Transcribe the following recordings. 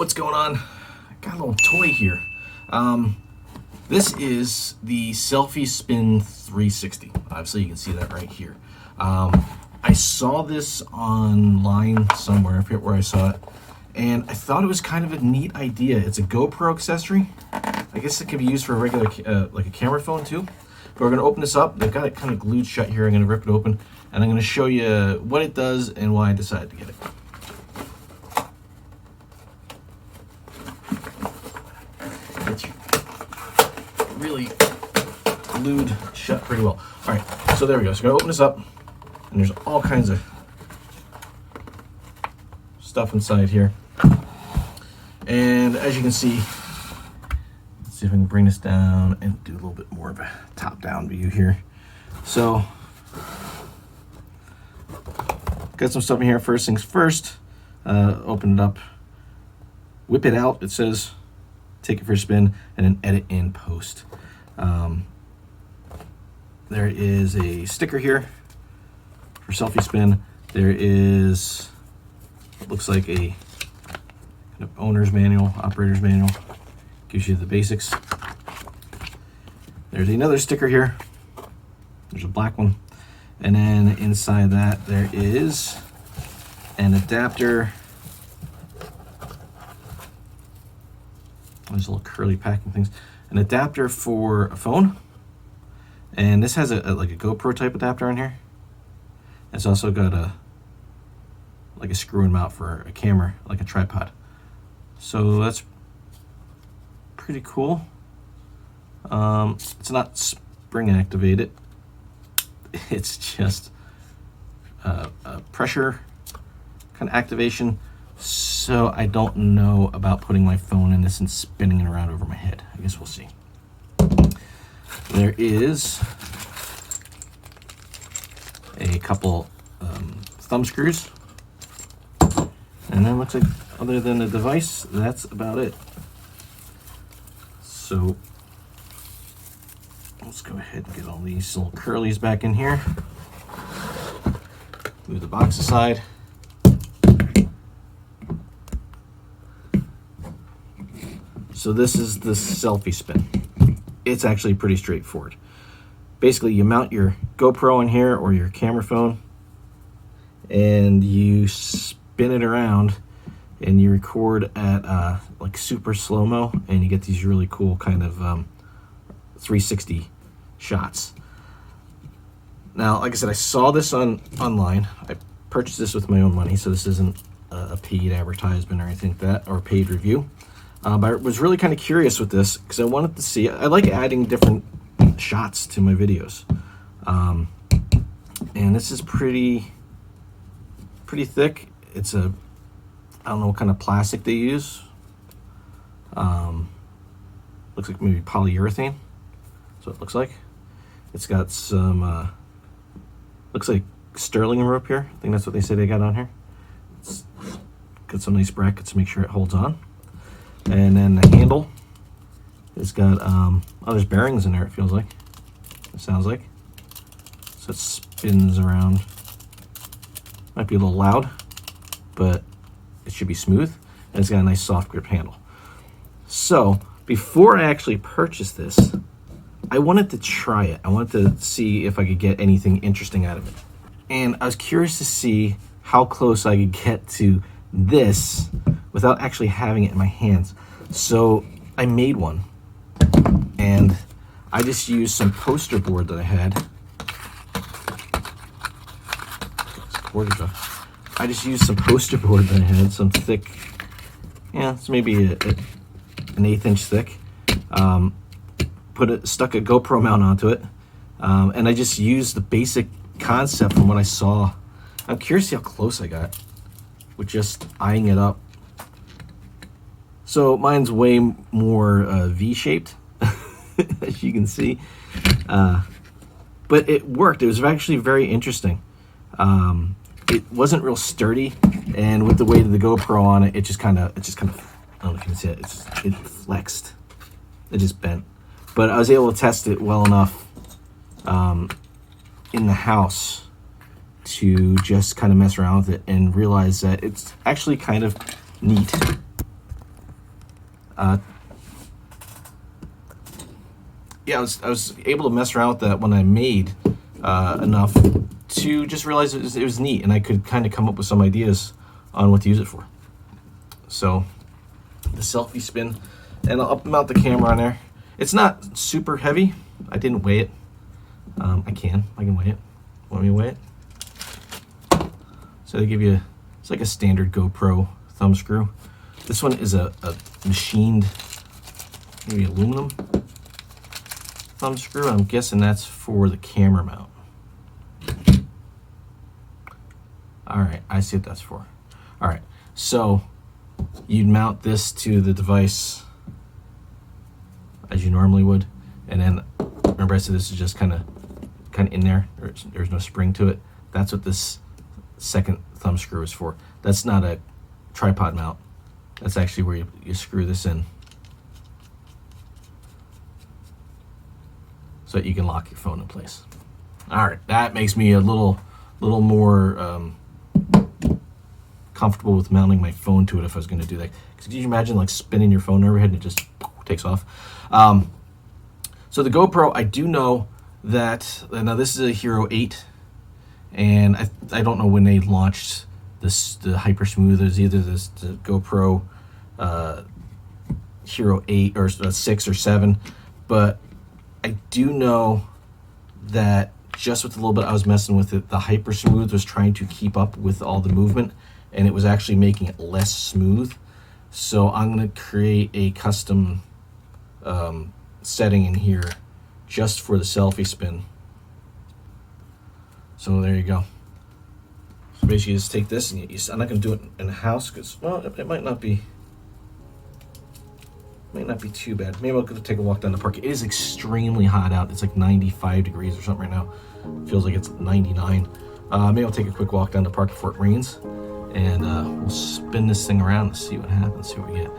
What's going on? I got a little toy here. This is the Selfie Spin 360. Obviously you can see that right here. I saw this online somewhere, I forget where I saw it, and I thought it was kind of a neat idea. It's a GoPro accessory. I guess it can be used for a regular, like a camera phone too. But we're gonna open this up. They've got it kind of glued shut here. I'm gonna rip it open, and I'm gonna show you what it does and why I decided to get it. It's really glued shut pretty well. All right, so there we go. So I'm gonna open this up, and there's all kinds of stuff inside here. And as you can see, let's see if I can bring this down and do a little bit more of a top-down view here. So, got some stuff in here. First things first, open it up, whip it out. It says, take it for a spin, and then edit in post. There is a sticker here for Selfie Spin. There is, it looks like a kind of owner's manual, operator's manual. Gives you the basics. There's another sticker here. There's a black one. And then inside that there is an adapter. There's a little curly packing things. An adapter for a phone. And this has like a GoPro type adapter on here. It's also got a screw and mount for a camera, like a tripod. So that's pretty cool. It's not spring activated. It's just a pressure kind of activation. So I don't know about putting my phone in this and spinning it around over my head. I guess we'll see. There is a couple thumb screws. And then looks like other than the device, that's about it. So let's go ahead and get all these little curlies back in here. Move the box aside. So this is the Selfie Spin. It's actually pretty straightforward. Basically, you mount your GoPro in here or your camera phone, and you spin it around, and you record at like super slow-mo, and you get these really cool kind of 360 shots. Now, like I said, I saw this online. I purchased this with my own money, so this isn't a paid advertisement or anything like that, or paid review. But I was really kind of curious with this because I wanted to see. I like adding different shots to my videos, and this is pretty thick. It's I don't know what kind of plastic they use. Looks like maybe polyurethane. That's what it looks like. It's got some looks like sterling rope here. I think that's what they say they got on here. It's got some nice brackets to make sure it holds on. And then the handle has got there's bearings in there, it feels like. It sounds like. So it spins around. Might be a little loud, but it should be smooth. And it's got a nice soft grip handle. So before I actually purchased this, I wanted to try it. I wanted to see if I could get anything interesting out of it. And I was curious to see how close I could get to this without actually having it in my hands. So I made one, and I just used some poster board that I had. I just used some poster board that I had, some thick, it's maybe an 1/8 inch thick. Stuck a GoPro mount onto it, and I just used the basic concept from what I saw. I'm curious to see how close I got with just eyeing it up. So mine's way more V-shaped, as you can see, but it worked. It was actually very interesting. It wasn't real sturdy, and with the weight of the GoPro on it, it just kind of, I don't know if you can see it. It flexed. It just bent. But I was able to test it well enough in the house to just kind of mess around with it and realize that it's actually kind of neat Yeah, I was able to mess around with that when I made enough to just realize it was neat, and I could kind of come up with some ideas on what to use it for. So the selfie spin, and I'll mount the camera on there. It's not super heavy. I didn't weigh it. I can weigh it. Want me to weigh it? So they give you, it's like a standard GoPro thumb screw. This one is a machined, maybe aluminum thumb screw. I'm guessing that's for the camera mount. All right, I see what that's for. All right, so you'd mount this to the device as you normally would, and then remember I said this is just kind of in there. There's no spring to it. That's what this second thumb screw is for. That's not a tripod mount. That's actually where you screw this in so that you can lock your phone in place. All right, that makes me a little more comfortable with mounting my phone to it if I was going to do that. Because could you imagine like spinning your phone overhead and it just takes off? So the GoPro, I do know that now this is a Hero 8, and I don't know when they launched this, the Hyper Smooth. It was either the GoPro Hero 8 or 6 or 7, but I do know that just with a little bit I was messing with it, the Hyper Smooth was trying to keep up with all the movement, and it was actually making it less smooth. So I'm going to create a custom setting in here just for the selfie spin. So there you go. So basically you just take this, and I'm not going to do it in the house because, well, it might not be too bad. Maybe I'll go take a walk down the park. It is extremely hot out. It's like 95 degrees or something right now. It feels like it's 99. Maybe I'll take a quick walk down the park before it rains, and we'll spin this thing around and see what happens, see what we get.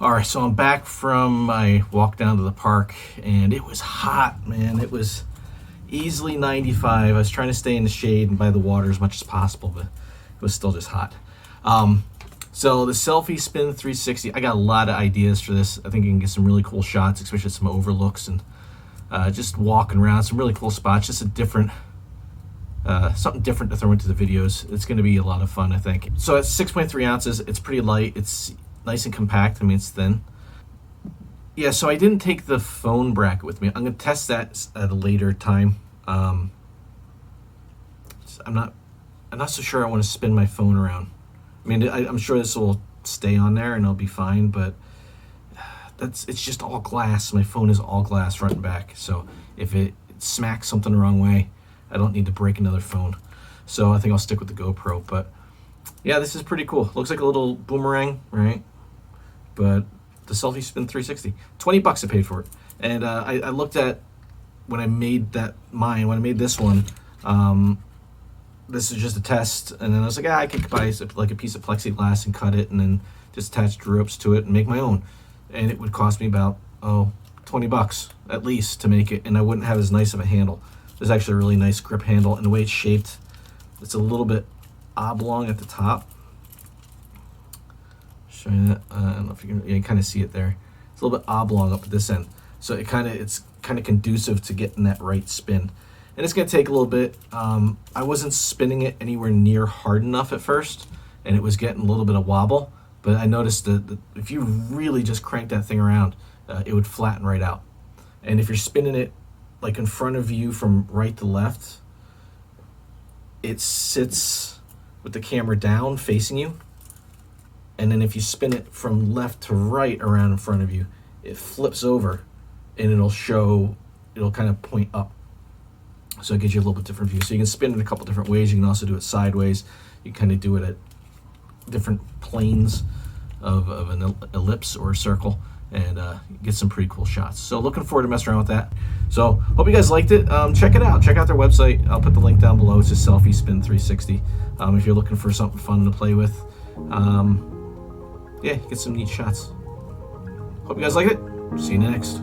All right, so I'm back from my walk down to the park, and it was hot, man. It was easily 95. I was trying to stay in the shade and by the water as much as possible, but it was still just hot. So the Selfie Spin 360, I got a lot of ideas for this. I think you can get some really cool shots, especially some overlooks and just walking around, some really cool spots, just a different, something different to throw into the videos. It's gonna be a lot of fun, I think. So it's 6.3 ounces, it's pretty light, it's nice and compact. I mean, it's thin. Yeah, so I didn't take the phone bracket with me. I'm gonna test that at a later time. I'm not so sure I want to spin my phone around. I mean, I'm sure this will stay on there and it'll be fine, but it's just all glass. My phone is all glass front and back. So if it smacks something the wrong way, I don't need to break another phone. So I think I'll stick with the GoPro. But yeah, this is pretty cool. Looks like a little boomerang, right? But the Selfie Spin 360, $20 I paid for it. And I looked at when I made this one, this is just a test, and then I was like, I could buy like a piece of plexiglass and cut it, and then just attach ropes to it and make my own. And it would cost me about $20 at least to make it, and I wouldn't have as nice of a handle. There's actually a really nice grip handle, and the way it's shaped, it's a little bit oblong at the top. Showing it, I don't know if you can, you kind of see it there. It's a little bit oblong up at this end, so it's kind of conducive to getting that right spin. And it's going to take a little bit. I wasn't spinning it anywhere near hard enough at first, and it was getting a little bit of wobble. But I noticed that if you really just crank that thing around, it would flatten right out. And if you're spinning it like in front of you from right to left, it sits with the camera down facing you. And then if you spin it from left to right around in front of you, it flips over and it'll kind of point up. So it gives you a little bit different view. So you can spin it a couple different ways. You can also do it sideways. You kind of do it at different planes of an ellipse or a circle, and get some pretty cool shots. So looking forward to messing around with that. So hope you guys liked it. Check it out. Check out their website. I'll put the link down below. It's just Selfie Spin 360. If you're looking for something fun to play with, yeah, get some neat shots. Hope you guys like it. See you next.